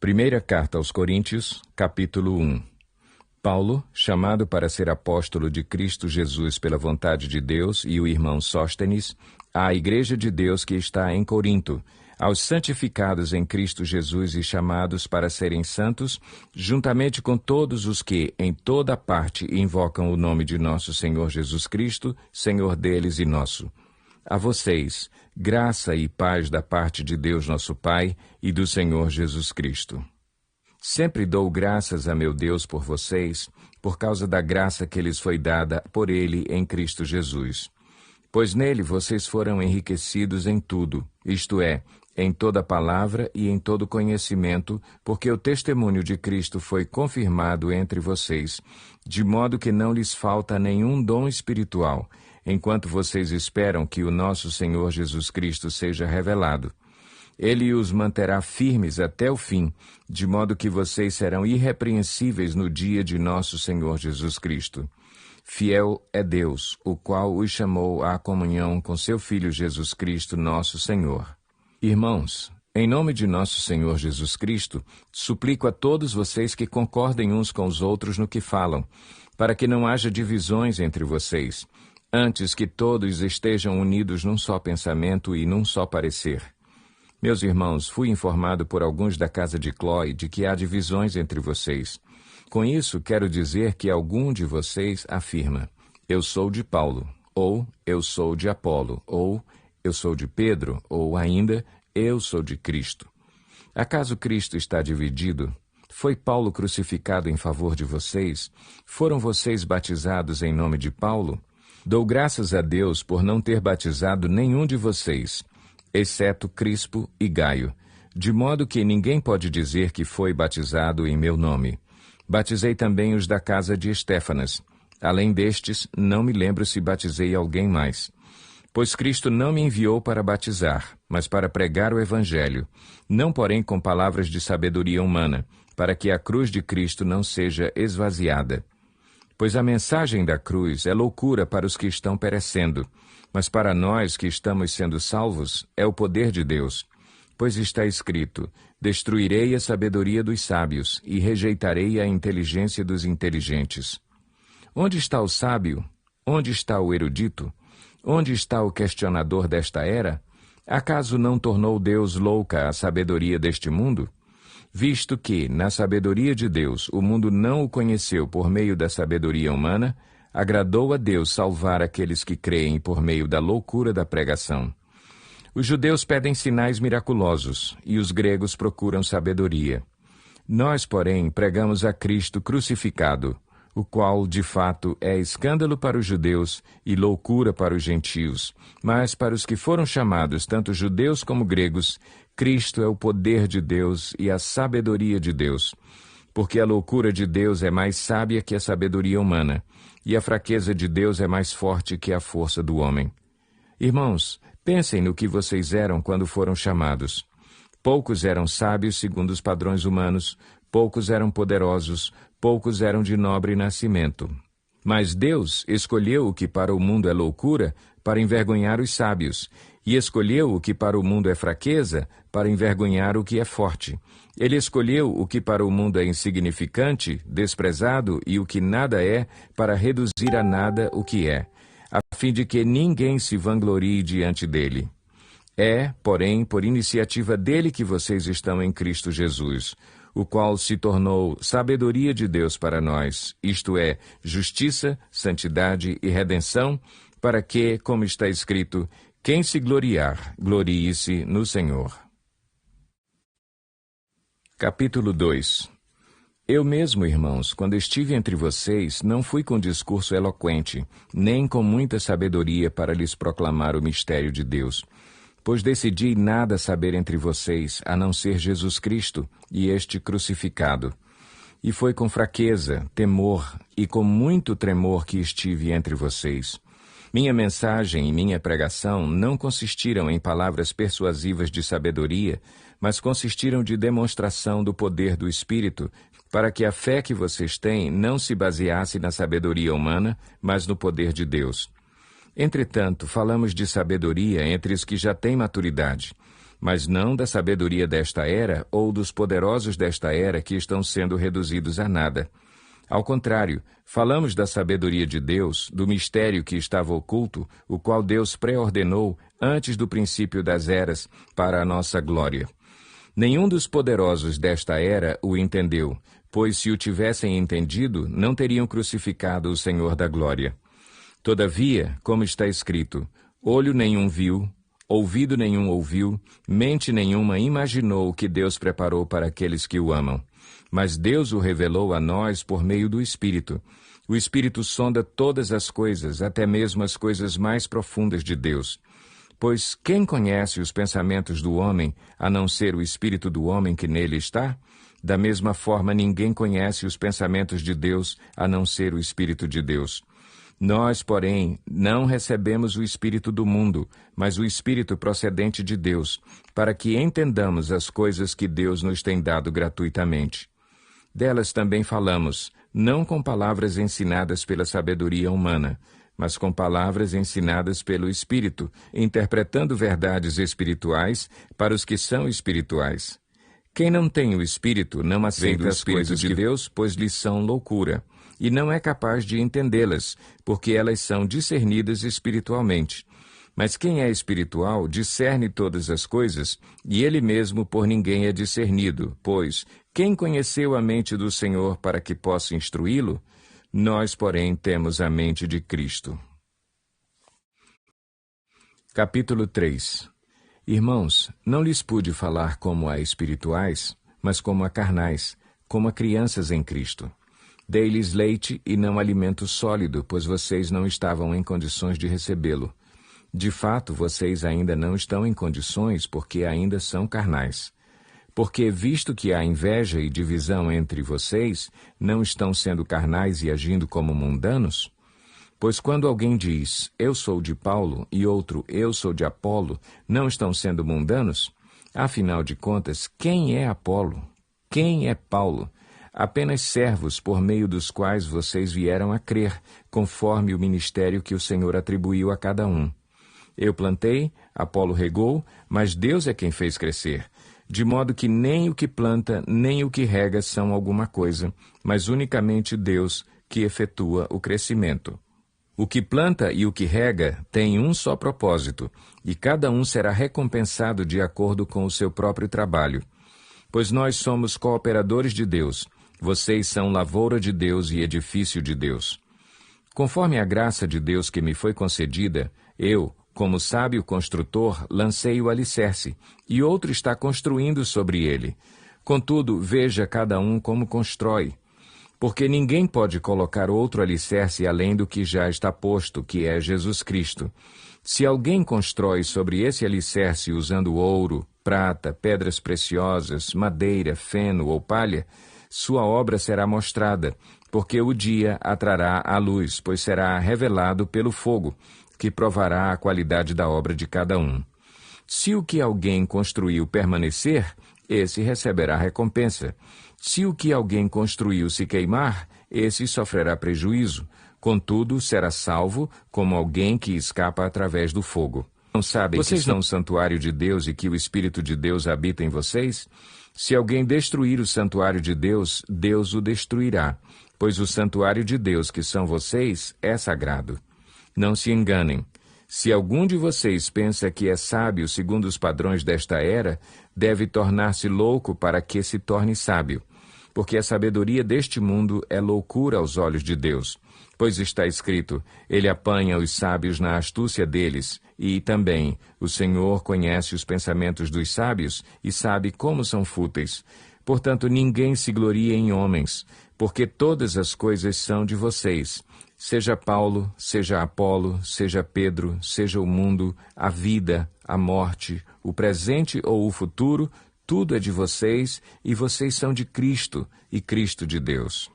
Primeira Carta aos Coríntios, capítulo 1. Paulo, chamado para ser apóstolo de Cristo Jesus pela vontade de Deus, e o irmão Sóstenes, à Igreja de Deus que está em Corinto, aos santificados em Cristo Jesus e chamados para serem santos, juntamente com todos os que, em toda parte, invocam o nome de nosso Senhor Jesus Cristo, Senhor deles e nosso. A vocês, graça e paz da parte de Deus nosso Pai e do Senhor Jesus Cristo. Sempre dou graças a meu Deus por vocês, por causa da graça que lhes foi dada por Ele em Cristo Jesus. Pois nele vocês foram enriquecidos em tudo, isto é, em toda palavra e em todo conhecimento, porque o testemunho de Cristo foi confirmado entre vocês, de modo que não lhes falta nenhum dom espiritual, enquanto vocês esperam que o nosso Senhor Jesus Cristo seja revelado. Ele os manterá firmes até o fim, de modo que vocês serão irrepreensíveis no dia de nosso Senhor Jesus Cristo. Fiel é Deus, o qual os chamou à comunhão com seu Filho Jesus Cristo, nosso Senhor. Irmãos, em nome de nosso Senhor Jesus Cristo, suplico a todos vocês que concordem uns com os outros no que falam, para que não haja divisões entre vocês, antes que todos estejam unidos num só pensamento e num só parecer. Meus irmãos, fui informado por alguns da casa de Cloe de que há divisões entre vocês. Com isso, quero dizer que algum de vocês afirma: eu sou de Paulo, ou eu sou de Apolo, ou eu sou de Pedro, ou ainda, eu sou de Cristo. Acaso Cristo está dividido? Foi Paulo crucificado em favor de vocês? Foram vocês batizados em nome de Paulo? Dou graças a Deus por não ter batizado nenhum de vocês, exceto Crispo e Gaio, de modo que ninguém pode dizer que foi batizado em meu nome. Batizei também os da casa de Estéfanas. Além destes, não me lembro se batizei alguém mais. Pois Cristo não me enviou para batizar, mas para pregar o Evangelho, não porém com palavras de sabedoria humana, para que a cruz de Cristo não seja esvaziada. Pois a mensagem da cruz é loucura para os que estão perecendo, mas para nós que estamos sendo salvos é o poder de Deus. Pois está escrito: destruirei a sabedoria dos sábios e rejeitarei a inteligência dos inteligentes. Onde está o sábio? Onde está o erudito? Onde está o questionador desta era? Acaso não tornou Deus louca a sabedoria deste mundo? Visto que, na sabedoria de Deus, o mundo não o conheceu por meio da sabedoria humana, agradou a Deus salvar aqueles que creem por meio da loucura da pregação. Os judeus pedem sinais miraculosos, e os gregos procuram sabedoria. Nós, porém, pregamos a Cristo crucificado, o qual, de fato, é escândalo para os judeus e loucura para os gentios, mas para os que foram chamados, tanto judeus como gregos, Cristo é o poder de Deus e a sabedoria de Deus. Porque a loucura de Deus é mais sábia que a sabedoria humana, e a fraqueza de Deus é mais forte que a força do homem. Irmãos, pensem no que vocês eram quando foram chamados. Poucos eram sábios segundo os padrões humanos, poucos eram poderosos, poucos eram de nobre nascimento. Mas Deus escolheu o que para o mundo é loucura para envergonhar os sábios, e escolheu o que para o mundo é fraqueza para envergonhar o que é forte. Ele escolheu o que para o mundo é insignificante, desprezado e o que nada é, para reduzir a nada o que é, a fim de que ninguém se vanglorie diante dele. É, porém, por iniciativa dele que vocês estão em Cristo Jesus, o qual se tornou sabedoria de Deus para nós, isto é, justiça, santidade e redenção, para que, como está escrito, quem se gloriar, glorie-se no Senhor. Capítulo 2. Eu mesmo, irmãos, quando estive entre vocês, não fui com discurso eloquente, nem com muita sabedoria para lhes proclamar o mistério de Deus, pois decidi nada saber entre vocês, a não ser Jesus Cristo e este crucificado. E foi com fraqueza, temor e com muito tremor que estive entre vocês. Minha mensagem e minha pregação não consistiram em palavras persuasivas de sabedoria, mas consistiram de demonstração do poder do Espírito, para que a fé que vocês têm não se baseasse na sabedoria humana, mas no poder de Deus. Entretanto, falamos de sabedoria entre os que já têm maturidade, mas não da sabedoria desta era ou dos poderosos desta era que estão sendo reduzidos a nada. Ao contrário, falamos da sabedoria de Deus, do mistério que estava oculto, o qual Deus pré-ordenou antes do princípio das eras para a nossa glória. Nenhum dos poderosos desta era o entendeu, pois se o tivessem entendido, não teriam crucificado o Senhor da glória. Todavia, como está escrito, olho nenhum viu, ouvido nenhum ouviu, mente nenhuma imaginou o que Deus preparou para aqueles que o amam. Mas Deus o revelou a nós por meio do Espírito. O Espírito sonda todas as coisas, até mesmo as coisas mais profundas de Deus. Pois quem conhece os pensamentos do homem, a não ser o Espírito do homem que nele está? Da mesma forma, ninguém conhece os pensamentos de Deus, a não ser o Espírito de Deus. Nós, porém, não recebemos o Espírito do mundo, mas o Espírito procedente de Deus, para que entendamos as coisas que Deus nos tem dado gratuitamente. Delas também falamos, não com palavras ensinadas pela sabedoria humana, mas com palavras ensinadas pelo Espírito, interpretando verdades espirituais para os que são espirituais. Quem não tem o Espírito não aceita as coisas de Deus, pois lhes são loucura, e não é capaz de entendê-las, porque elas são discernidas espiritualmente. Mas quem é espiritual discerne todas as coisas, e ele mesmo por ninguém é discernido, pois quem conheceu a mente do Senhor para que possa instruí-lo? Nós, porém, temos a mente de Cristo. Capítulo 3. Irmãos, não lhes pude falar como a espirituais, mas como a carnais, como a crianças em Cristo. Dei-lhes leite e não alimento sólido, pois vocês não estavam em condições de recebê-lo. De fato, vocês ainda não estão em condições, porque ainda são carnais. Porque, visto que há inveja e divisão entre vocês, não estão sendo carnais e agindo como mundanos? Pois quando alguém diz, eu sou de Paulo, e outro, eu sou de Apolo, não estão sendo mundanos? Afinal de contas, quem é Apolo? Quem é Paulo? Apenas servos por meio dos quais vocês vieram a crer, conforme o ministério que o Senhor atribuiu a cada um. Eu plantei, Apolo regou, mas Deus é quem fez crescer. De modo que nem o que planta, nem o que rega são alguma coisa, mas unicamente Deus que efetua o crescimento. O que planta e o que rega têm um só propósito, e cada um será recompensado de acordo com o seu próprio trabalho. Pois nós somos cooperadores de Deus, vocês são lavoura de Deus e edifício de Deus. Conforme a graça de Deus que me foi concedida, eu, como sábio construtor, lancei o alicerce, e outro está construindo sobre ele. Contudo, veja cada um como constrói. Porque ninguém pode colocar outro alicerce além do que já está posto, que é Jesus Cristo. Se alguém constrói sobre esse alicerce usando ouro, prata, pedras preciosas, madeira, feno ou palha, sua obra será mostrada, porque o dia a trará à luz, pois será revelado pelo fogo, que provará a qualidade da obra de cada um. Se o que alguém construiu permanecer, esse receberá recompensa. Se o que alguém construiu se queimar, esse sofrerá prejuízo. Contudo, será salvo como alguém que escapa através do fogo. Não sabem que são o santuário de Deus e que o Espírito de Deus habita em vocês? Se alguém destruir o santuário de Deus, Deus o destruirá, pois o santuário de Deus, que são vocês, é sagrado. Não se enganem. Se algum de vocês pensa que é sábio segundo os padrões desta era, deve tornar-se louco para que se torne sábio. Porque a sabedoria deste mundo é loucura aos olhos de Deus. Pois está escrito, ele apanha os sábios na astúcia deles, e também, o Senhor conhece os pensamentos dos sábios e sabe como são fúteis. Portanto, ninguém se glorie em homens, porque todas as coisas são de vocês. Seja Paulo, seja Apolo, seja Pedro, seja o mundo, a vida, a morte, o presente ou o futuro, tudo é de vocês, e vocês são de Cristo, e Cristo de Deus.